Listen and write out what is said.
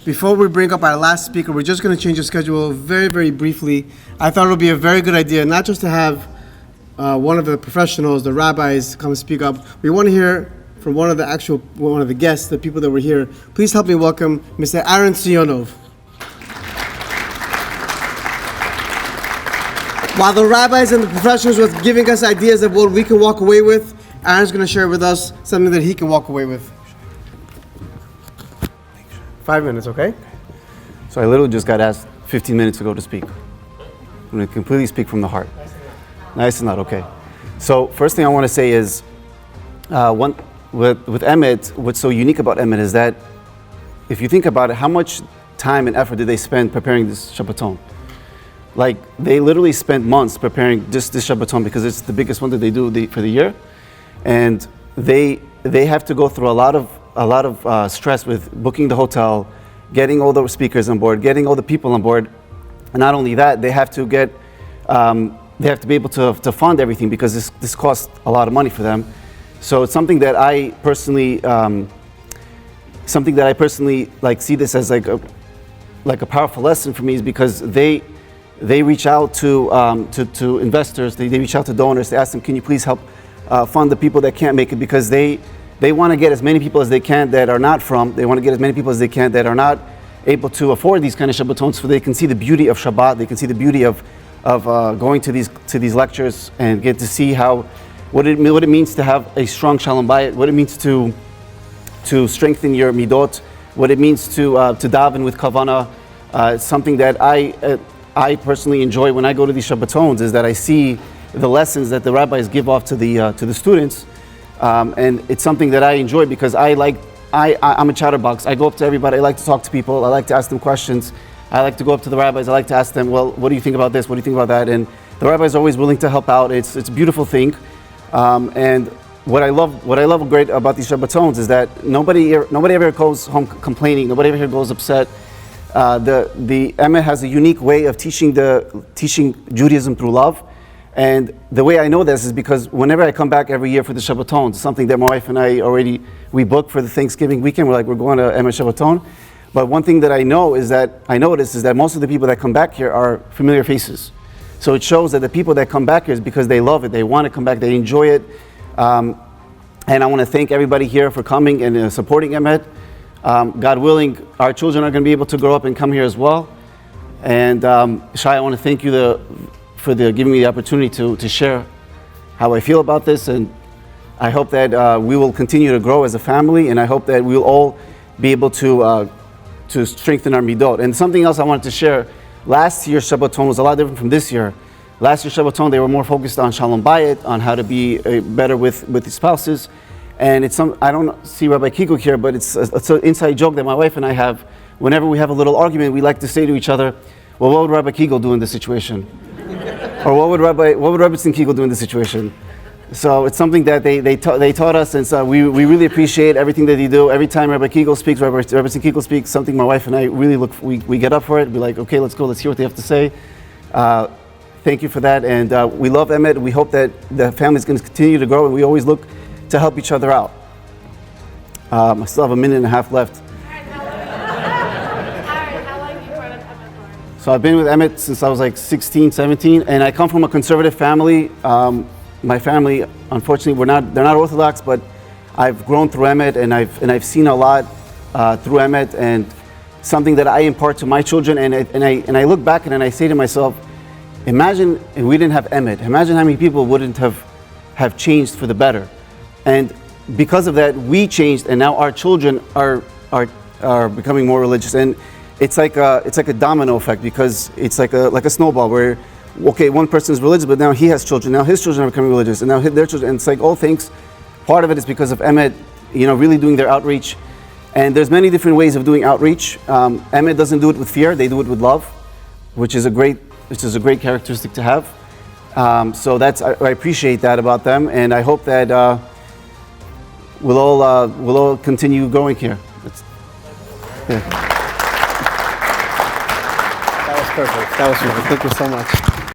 Before we bring up our last speaker, we're just going to change the schedule very, very briefly. I thought it would be a very good idea not just to have one of the professionals, the rabbis, come and speak up. We want to hear from one of the guests, the people that were here. Please help me welcome Mr. Aron Siyunov. While the rabbis and the professionals were giving us ideas of what we can walk away with, Aron's going to share with us something that he can walk away with. 5 minutes, okay? So I literally just got asked 15 minutes ago to speak. I'm going to completely speak from the heart. Nice and loud, okay. So first thing I want to say is, with Emet, what's so unique about Emet is that if you think about it, how much time and effort did they spend preparing this Shabbaton? Like, they literally spent months preparing just this Shabbaton because it's the biggest one that they do for the year. And they have to go through a lot of stress with booking the hotel, getting all the speakers on board, getting all the people on board. And not only that, they have to be able to fund everything because this costs a lot of money for them. So it's something that I personally like see this as like a powerful lesson for me, is because they reach out to investors, they reach out to donors, they ask them, can you please help fund the people that can't make it, because they want to get as many people as they can that are not they want to get as many people as they can that are not able to afford these kind of Shabbatons, so they can see the beauty of Shabbat, they can see the beauty of going to these lectures and get to see what it means to have a strong Shalom Bayit, what it means to strengthen your midot, what it means to daven with kavanah. Something that I personally enjoy when I go to these Shabbatons is that I see the lessons that the rabbis give off to the students, and it's something that I enjoy because I'm a chatterbox. I go up to everybody. I like to talk to people. I like to ask them questions. I like to go up to the rabbis. I like to ask them, well, what do you think about this? What do you think about that? And the rabbis are always willing to help out. It's a beautiful thing, and what I love great about these Shabbatons is that nobody ever goes home complaining. Nobody ever goes upset. The Emet has a unique way of teaching Judaism through love, and the way I know this is because whenever I come back every year for the Shabbaton, it's something that my wife and I we booked for the Thanksgiving weekend. We're going to Emet Shabbaton. But one thing that I notice is that most of the people that come back here are familiar faces. So it shows that the people that come back here is because they love it, they want to come back, they enjoy it. And I want to thank everybody here for coming and supporting Emet. God willing, our children are going to be able to grow up and come here as well. And Shai, I want to thank you for giving me the opportunity to share how I feel about this. And I hope that we will continue to grow as a family, and I hope that we'll all be able to strengthen our midot. And something else I wanted to share, last year's Shabbaton was a lot different from this year. Last year's Shabbaton, they were more focused on Shalom Bayit, on how to be better with the spouses. And I don't see Rabbi Kiko here, but it's an inside joke that my wife and I have. Whenever we have a little argument, we like to say to each other, well, what would Rabbi Kiko do in this situation? Or what would Rabbi Kiko do in this situation? So it's something that they taught us, and so we really appreciate everything that they do. Every time Rabbi Kiko speaks, Rabbi Kiko speaks, something my wife and I really we get up for it. We're like, okay, let's go, let's hear what they have to say. Thank you for that, and we love Emet. We hope that the family is going to continue to grow, and we always look to help each other out. I still have a minute and a half left. How long have you brought up Emet for? So I've been with Emet since I was like 16, 17, and I come from a conservative family. My family, unfortunately, they're not Orthodox, but I've grown through Emet, and I've seen a lot through Emet, and something that I impart to my children. And I look back and I say to myself, imagine if we didn't have Emet. Imagine how many people wouldn't have changed for the better. And because of that, we changed, and now our children are becoming more religious. And it's like a domino effect, because it's like a snowball where, okay, one person is religious, but now he has children. Now his children are becoming religious, and now their children. And it's like all things. Part of it is because of Emet, really doing their outreach. And there's many different ways of doing outreach. Emet doesn't do it with fear; they do it with love, which is a great characteristic to have. So I appreciate that about them, and I hope that we'll all continue going here. That was perfect. Thank you so much.